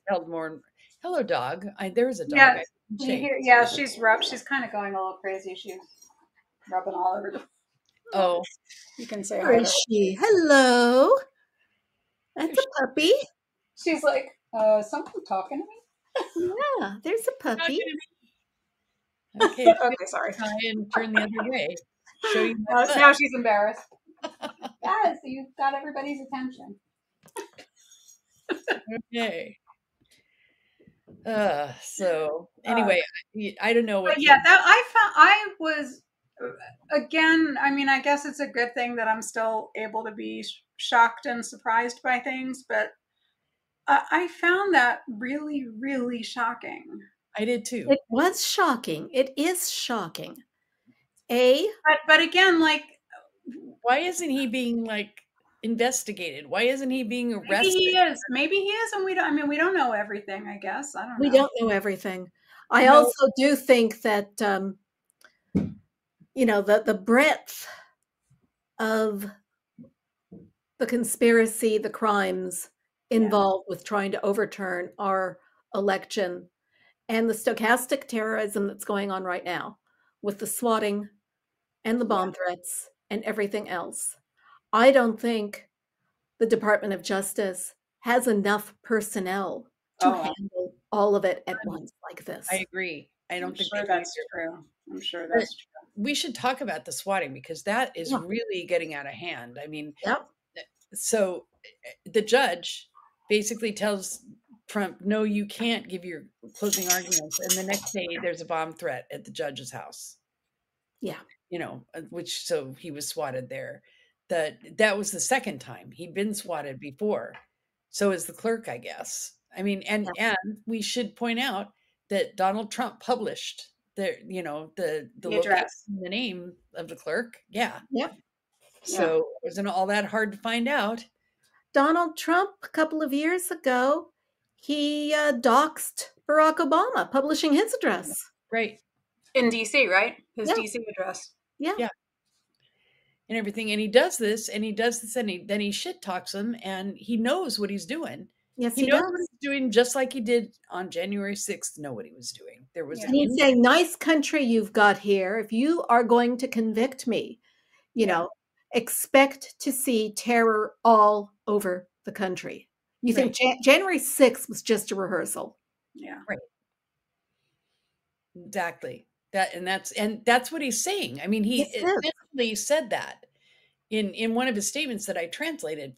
held more. Hello, dog. There's a dog. Yeah, she's kind of going a little crazy. She's rubbing all over the. Oh, you can say where is she? Hello. That's a puppy. She's like, someone talking to me? Yeah, there's a puppy. Okay, sorry. Try and turn the other way. Show you now she's embarrassed. Yes, you've got everybody's attention. Okay. So anyway, I don't know what. But yeah, that I was again. I mean, I guess it's a good thing that I'm still able to be shocked and surprised by things, but I found that really, really shocking. I did too. It was shocking. It is shocking. But again, like, why isn't he being like investigated? Why isn't he being arrested? Maybe he is, and we don't know everything. I guess I don't know. We don't know everything. I also do think that the breadth of the conspiracy, the crimes involved with trying to overturn our election, and the stochastic terrorism that's going on right now with the swatting and the bomb threats and everything else. I don't think the Department of Justice has enough personnel to handle all of it at once like this. I agree. I don't think that's true. I'm sure that's true. We should talk about the swatting because that is really getting out of hand. I mean, so the judge basically tells Trump, no, you can't give your closing arguments. And the next day there's a bomb threat at the judge's house. Yeah. So he was swatted there. That was the second time. He'd been swatted before. So is the clerk, I guess. I mean, and we should point out that Donald Trump published the address, the name of the clerk. Yeah. Yep. So it wasn't all that hard to find out. Donald Trump, a couple of years ago, he doxed Barack Obama publishing his address. Right. In DC, right? His DC address. Yeah. Yeah. And everything. And he does this, and then he shit talks him, and he knows what he's doing. Yes, he knows what he's doing, just like he did on January 6th, know what he was doing. There was he's saying, nice country you've got here. If you are going to convict me, expect to see terror all over the country. You think January 6th was just a rehearsal? Yeah. Right. Exactly. That's what he's saying. I mean, he essentially said that in one of his statements that I translated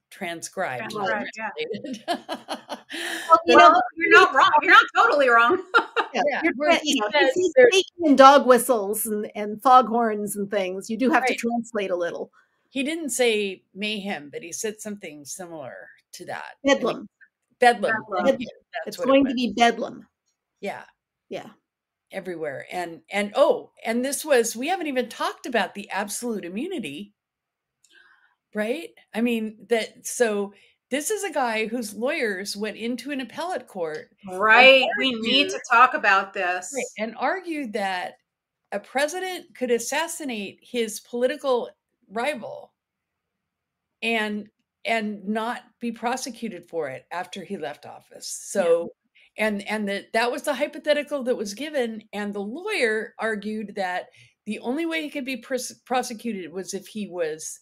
transcribed. Right, well, you're not wrong. You're not totally wrong. He's speaking in dog whistles and foghorns and things. You do have to translate a little. He didn't say mayhem, but he said something similar to that. Bedlam. Bedlam. It's going to be bedlam. Yeah. Yeah. Everywhere. And this was, we haven't even talked about the absolute immunity, right? I mean, so This is a guy whose lawyers went into an appellate court. Right. We need to talk about this. Right, and argued that a president could assassinate his political rival and not be prosecuted for it after he left office. So and that was the hypothetical that was given, and the lawyer argued that the only way he could be prosecuted was if he was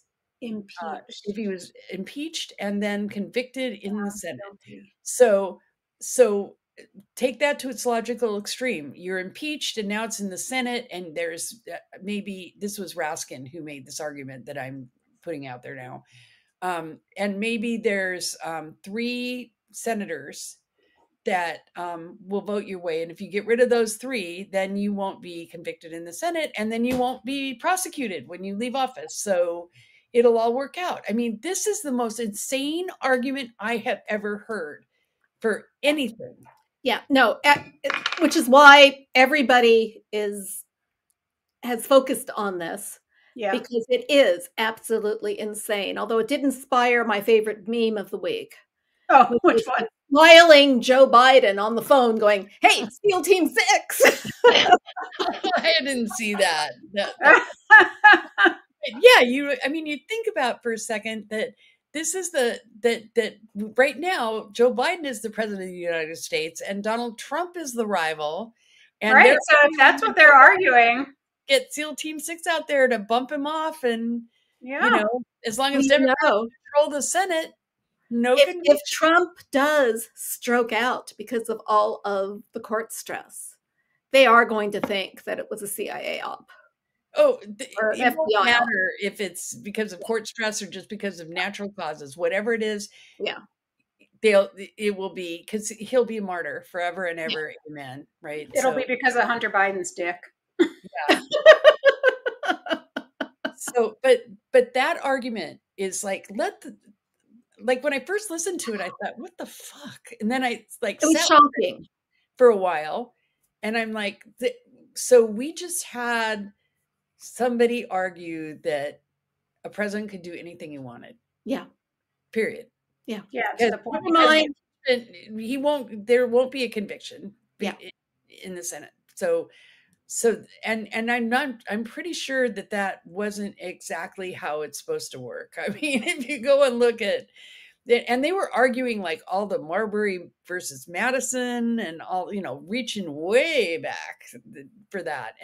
impeached and then convicted in the Senate. So take that to its logical extreme. You're impeached and now it's in the Senate, and there's maybe this was Raskin who made this argument that I'm putting out there now. And maybe there's 3 senators that will vote your way. And if you get rid of those 3, then you won't be convicted in the Senate, and then you won't be prosecuted when you leave office. So it'll all work out. I mean, this is the most insane argument I have ever heard for anything. Yeah, no, which is why everybody has focused on this. Yeah. Because it is absolutely insane. Although it did inspire my favorite meme of the week. Oh, which one? Smiling Joe Biden on the phone going, "Hey, SEAL Team 6." I didn't see that. Yeah, I mean, you think about for a second that this is that right now, Joe Biden is the president of the United States and Donald Trump is the rival. And right. So if that's what they're arguing, get SEAL Team 6 out there to bump him off. And, as long as Democrats control the Senate, if Trump does stroke out because of all of the court stress, they are going to think that it was a CIA op. Oh, it won't matter if it's because of court stress or just because of natural causes, whatever it is. Yeah. It will be, because he'll be a martyr forever and ever. Amen. Right. It'll be because of Hunter Biden's dick. Yeah. So, but that argument is like, when I first listened to it, I thought, what the fuck? And then I it was shocking for a while. And I'm like, so we just had somebody argue that a president could do anything he wanted. Yeah. Period. Yeah. Yeah. To the point. There won't be a conviction. Yeah. In the Senate. So and I'm pretty sure that wasn't exactly how it's supposed to work. I mean, if you go and look at it, and they were arguing like all the Marbury versus Madison and all, reaching way back for that.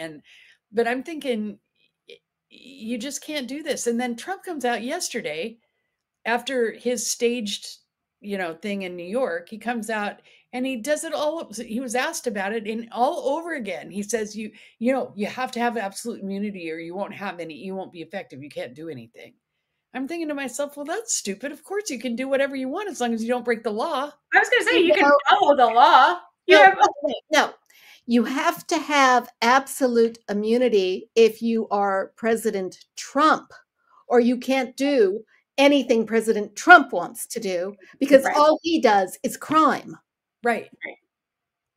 But I'm thinking, you just can't do this. And then Trump comes out yesterday after his staged, thing in New York. He comes out and he does it all. He was asked about it and all over again. He says, you have to have absolute immunity or you won't be effective. You can't do anything. I'm thinking to myself, well, that's stupid. Of course you can do whatever you want as long as you don't break the law. I was going to say, you can follow the law. No. You have to have absolute immunity if you are President Trump, or you can't do anything President Trump wants to do because all he does is crime. Right.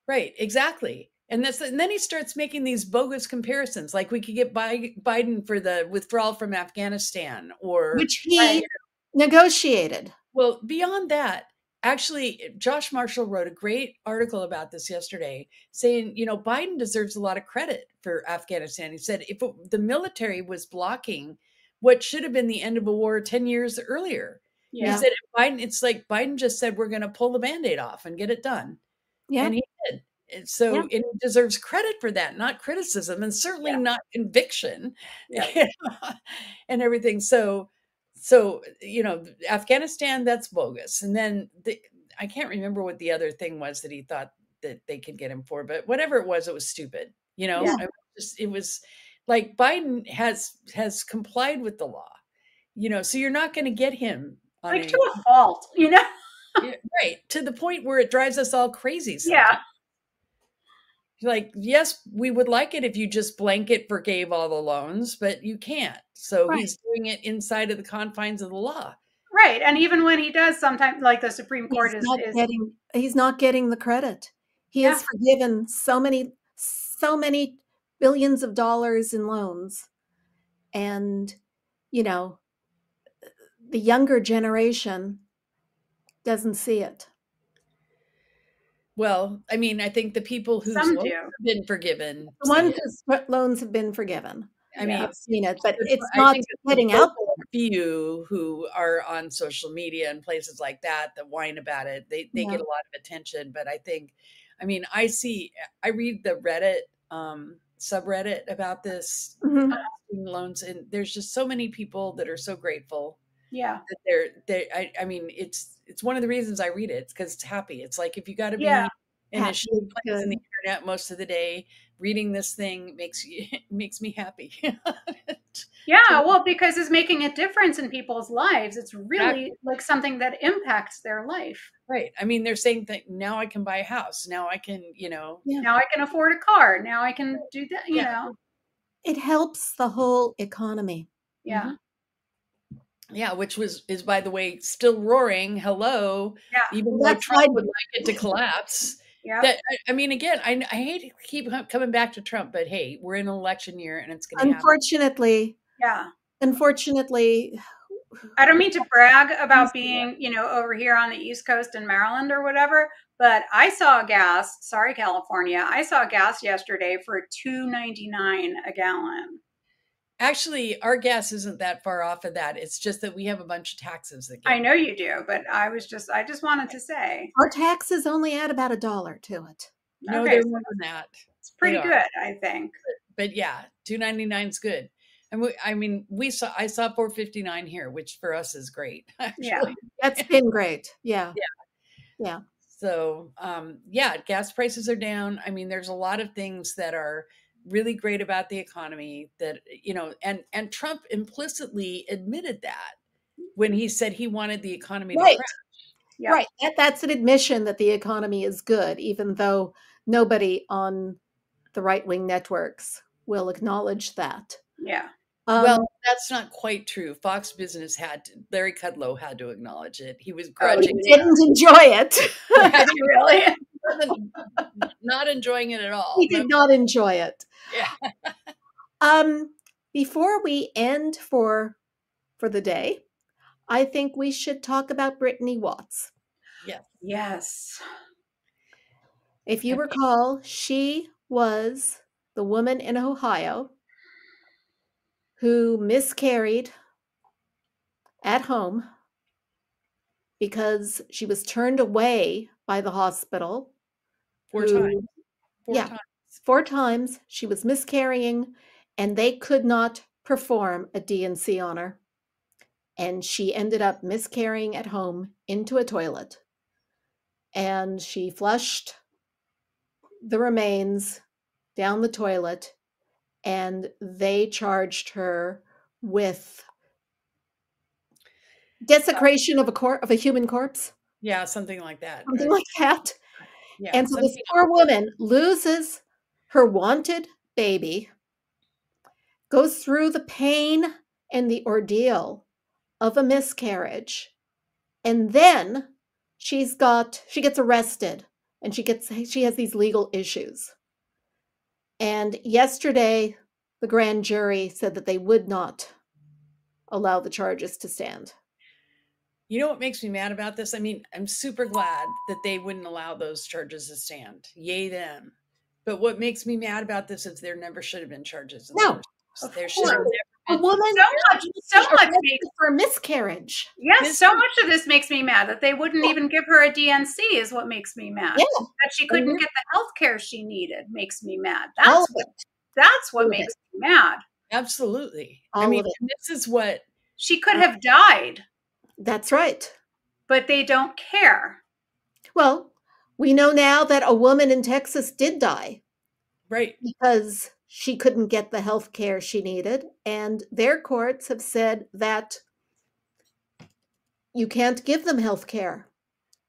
Exactly. And then he starts making these bogus comparisons, like we could get Biden for the withdrawal from Afghanistan, which he negotiated. Well, beyond that, actually, Josh Marshall wrote a great article about this yesterday saying, Biden deserves a lot of credit for Afghanistan. He said if the military was blocking what should have been the end of a war 10 years earlier. Yeah. He said it's like Biden just said, we're going to pull the Band-Aid off and get it done. Yeah. And he did. And so it deserves credit for that, not criticism, and certainly not conviction and everything. So, Afghanistan, that's bogus. And then I can't remember what the other thing was that he thought that they could get him for, but whatever it was stupid. It was like Biden has complied with the law, so you're not going to get him like to a fault, right, to the point where it drives us all crazy. Sometimes. Yeah. Like, yes, we would like it if you just blanket forgave all the loans, but you can't. So he's doing it inside of the confines of the law. Right. And even when he does, sometimes like the Supreme Court he's not getting the credit. He has forgiven so many billions of dollars in loans. And, the younger generation doesn't see it. Well, I mean, I think the people whose Some loans do. have been forgiven. The ones whose loans have been forgiven. I mean, I've seen it, but it's I not think getting out there. few who are on social media and places like that whine about it. They Yeah. get a lot of attention, but I think, I mean, I read the Reddit subreddit about this Mhm. student loans, and there's just so many people that are so grateful. Yeah. That I mean, it's one of the reasons I read it. It's because it's happy. It's like if you got to be Yeah. in a Happy, shitty place in the good. internet most of the day, reading this thing makes me happy. Yeah, well, because it's making a difference in people's lives. It's really Exactly. like something that impacts their life. Right. I mean, they're saying that now I can buy a house. Now I can, Yeah. Now I can afford a car. Now I can do that, you know. It helps the whole economy. Yeah. Yeah, which is by the way still roaring. Hello. Yeah. Even Well, though that's Trump why- would like it to collapse. Yeah. That I mean, again, I hate to keep coming back to Trump, but hey, we're in an election year and it's going to happen. Unfortunately, I don't mean to brag about being, you know, over here on the East Coast in Maryland or whatever, but I saw gas. Sorry, California. I saw gas yesterday for $2.99 a gallon. Actually, our gas isn't that far off of that. It's just that we have a bunch of taxes that get. I know you do, but I just wanted to say our taxes only add about $1 to it. No, Okay, they're so more than that. it's pretty good, I think. But yeah, $2.99 is good. And I saw $4.59 here, which for us is great. Actually. Yeah. That's been great. Yeah. Yeah. So, yeah, gas prices are down. I mean, there's a lot of things that are really great about the economy that, you know, and Trump implicitly admitted that when he said he wanted the economy to crash. Yeah. Right. That's an admission that the economy is good, even though nobody on the right-wing networks will acknowledge that. Yeah. Well, that's not quite true. Fox Business Larry Kudlow had to acknowledge it. He was grudging. He didn't enjoy it. Did he really? Not enjoying it at all. He did not enjoy it. Yeah. Before we end for the day, I think we should talk about Brittany Watts. Yes. If you recall, she was the woman in Ohio who miscarried at home because she was turned away by the hospital. Four times. Four times she was miscarrying, and they could not perform a D&C on her. And she ended up miscarrying at home into a toilet. And she flushed the remains down the toilet, and they charged her with desecration of a human corpse. Yeah, something like that. Something like that. Yeah, and so this poor woman loses her wanted baby, goes through the pain and the ordeal of a miscarriage, and then she gets arrested, and she has these legal issues. And yesterday, the grand jury said that they would not allow the charges to stand. You know what makes me mad about this? I mean, I'm super glad that they wouldn't allow those charges to stand. Yay them. But what makes me mad about this is there never should have been charges. No. There should have never a been. woman so much for a miscarriage. Yes, so much of this makes me mad that they wouldn't even give her a DNC is what makes me mad. Yeah. That she couldn't get the health care she needed makes me mad. All That's what makes me mad. Absolutely. All I mean, of it. this is what she could have died. That's right. But they don't care. Well, we know now that a woman in Texas did die. Right. Because she couldn't get the health care she needed. And their courts have said that you can't give them health care.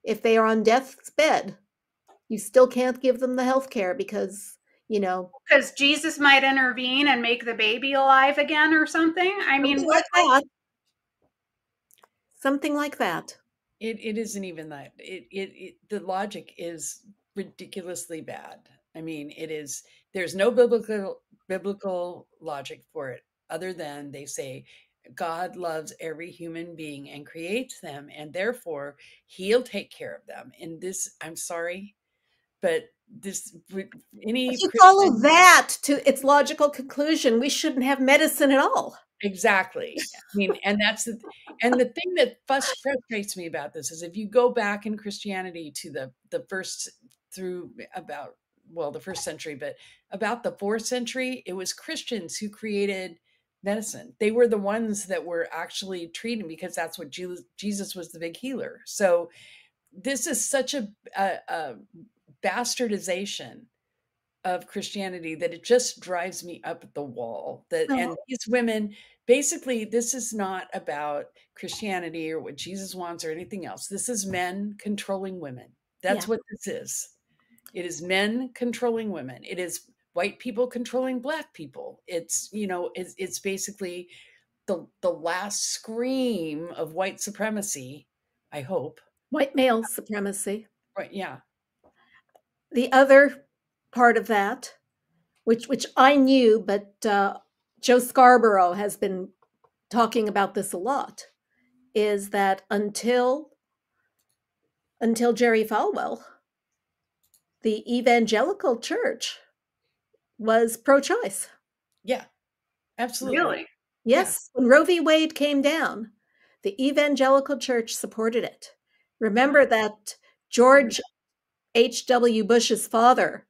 If they are on death's bed, you still can't give them the health care because, you know. Because Jesus might intervene and make the baby alive again or something. I mean, like that. Something like that. It isn't even that. The logic is ridiculously bad. I mean, it is. There's no biblical logic for it other than they say God loves every human being and creates them, and therefore he'll take care of them. And this, I'm sorry, but this, any If you follow Christian, that to its logical conclusion, we shouldn't have medicine at all. exactly. I mean, and that's and the thing that frustrates me about this is if you go back in Christianity to the first through about, well, the first century, but about the 4th century, it was Christians who created medicine. They were the ones that were actually treating, because that's what Jesus was, the big healer. So this is such a bastardization of Christianity that it just drives me up the wall. That and these women, basically, this is not about Christianity or what Jesus wants or anything else. This is men controlling women. That's what this is. It is men controlling women. It is white people controlling Black people. It's, you know, it's basically the last scream of white supremacy, I hope. White male supremacy. Right, yeah. The other part of that, which I knew, but Joe Scarborough has been talking about this a lot, is that until Jerry Falwell, the evangelical church was pro-choice. Yeah, absolutely. Really? Yes. Yeah. When Roe v. Wade came down, the evangelical church supported it. Remember that George H.W. Bush's father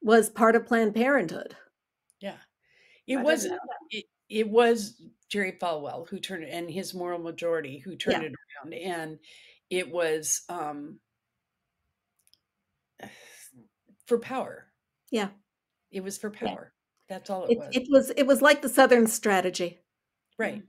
was part of Planned Parenthood. Yeah. It was Jerry Falwell who turned it, and his moral majority who turned it around. And it was for power. Yeah. It was for power. Yeah. That's all it was. It was like the Southern strategy. Right.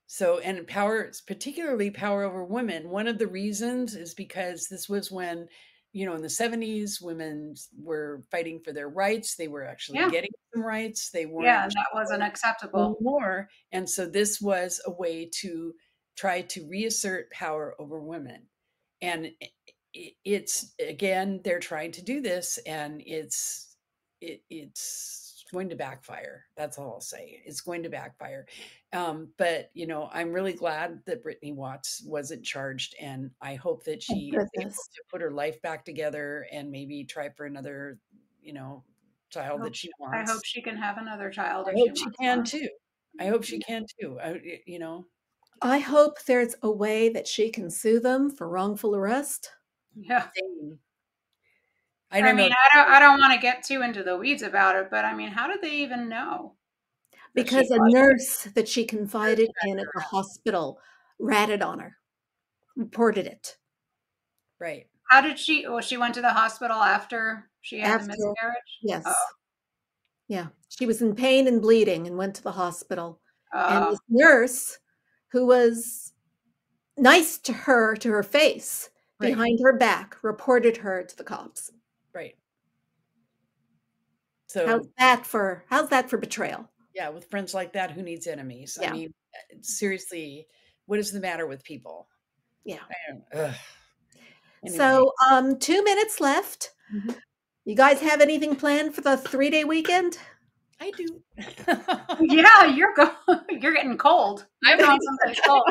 So, and power, particularly power over women. One of the reasons is because this was when, you know, in the 70s, women were fighting for their rights. They were actually getting some rights. They weren't. Yeah, that wasn't acceptable more. And so this was a way to try to reassert power over women. And it's, again, they're trying to do this, and it's going to backfire. That's all I'll say. It's going to backfire. But, you know, I'm really glad that Brittany Watts wasn't charged, and I hope that she is able to put her life back together and maybe try for another, you know, child that she wants. I hope she can have another child. I hope she can too. I hope she can too. You know, I hope there's a way that she can sue them for wrongful arrest. Yeah. I don't want to get too into the weeds about it, but I mean, how did they even know? Because a nurse that she confided in at the hospital ratted on her, reported it. Right. How did she? Well, she went to the hospital after she had the miscarriage? Yes. Oh. Yeah. She was in pain and bleeding and went to the hospital. And this nurse, who was nice to her face, behind her back, reported her to the cops. Right. So how's that for betrayal? Yeah, with friends like that, who needs enemies? Yeah. I mean, seriously, what is the matter with people? Yeah. Anyway. So 2 minutes left. Mm-hmm. You guys have anything planned for the 3-day weekend? I do. Yeah, you're getting cold. I'm going someplace cold.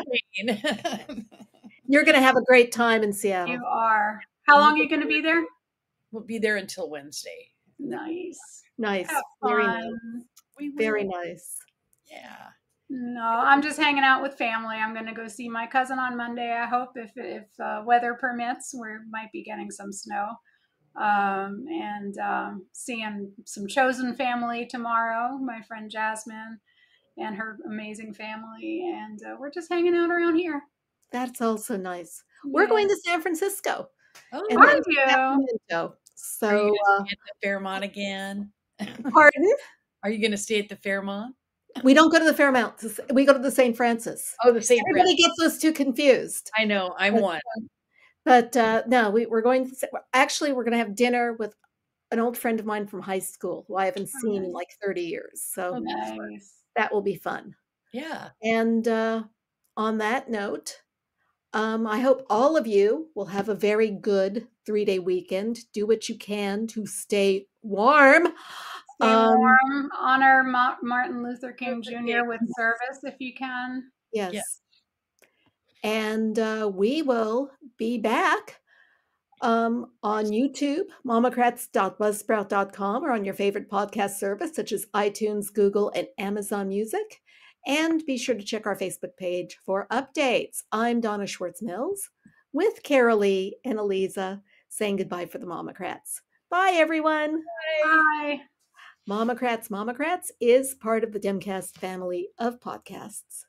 You're going to have a great time in Seattle. You are. How long are you going to be there? We'll be there until Wednesday. Nice. Very nice. Very nice. Yeah. No, I'm just hanging out with family. I'm going to go see my cousin on Monday. I hope if weather permits, we might be getting some snow. And seeing some chosen family tomorrow, my friend Jasmine and her amazing family. And we're just hanging out around here. That's also nice. Yeah. We're going to San Francisco. Oh, are you? So, are you going to stay at the Fairmont again? Pardon? Are you going to stay at the Fairmont? We don't go to the Fairmont. We go to the St. Francis. Oh, the St. Everybody gets those two confused. I know. I'm one. But no, we're going to. Actually, we're going to have dinner with an old friend of mine from high school who I haven't seen in like 30 years. So that will be fun. Yeah. And on that note, I hope all of you will have a very good 3-day weekend. Do what you can to stay warm. Stay warm. Honor Martin Luther King Jr. with service if you can. Yes. Yeah. And we will be back on YouTube, MOMocrats.buzzsprout.com, or on your favorite podcast service such as iTunes, Google, and Amazon Music. And be sure to check our Facebook page for updates. I'm Donna Schwartz Mills with Karoli and Aliza saying goodbye for the MOMocrats. Bye, everyone. Bye. MOMocrats MOMocrats is part of the Demcast family of podcasts.